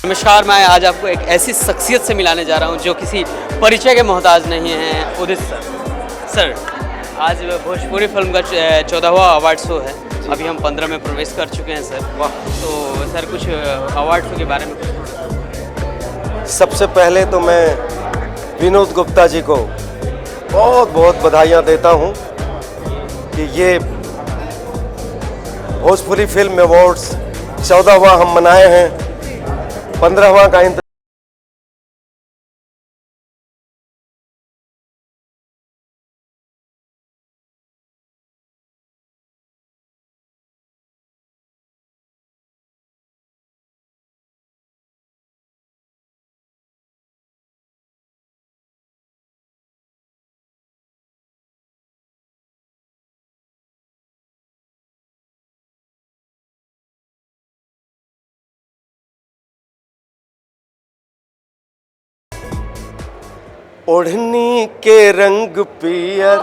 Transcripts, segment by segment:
नमस्कार, मैं आज आपको एक ऐसी शख्सियत से मिलाने जा रहा हूं जो किसी परिचय के मोहताज नहीं हैं। उदित सर, आज भोजपुरी फिल्म का 14वां अवार्ड शो है। अभी हम 15 में प्रवेश कर चुके हैं सर। वाह! तो सर कुछ अवार्ड शो के बारे में कुछ। सबसे पहले तो मैं विनोद गुप्ता जी को बहुत बहुत बधाइयाँ देता हूँ कि ये भोजपुरी फिल्म अवार्ड्स 14वां हम मनाए हैं, 15वां का इंतजार। ओढ़नी के रंग पियर,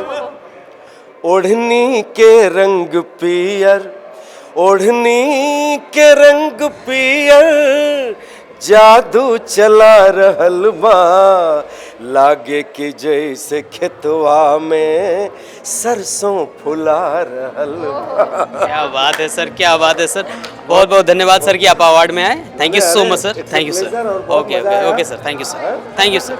ओढ़नी के रंग पियर, ओढ़नी के रंग पियर, जादू चला रहल बा, लागे कि जैसे खेतवा में सरसों फुला रहल बा। क्या बात है सर, क्या बात है सर। बहुत बहुत धन्यवाद सर कि आप अवार्ड में आए। Thank you so much sir. Thank you sir. Okay okay okay sir. Thank you sir. Thank you sir.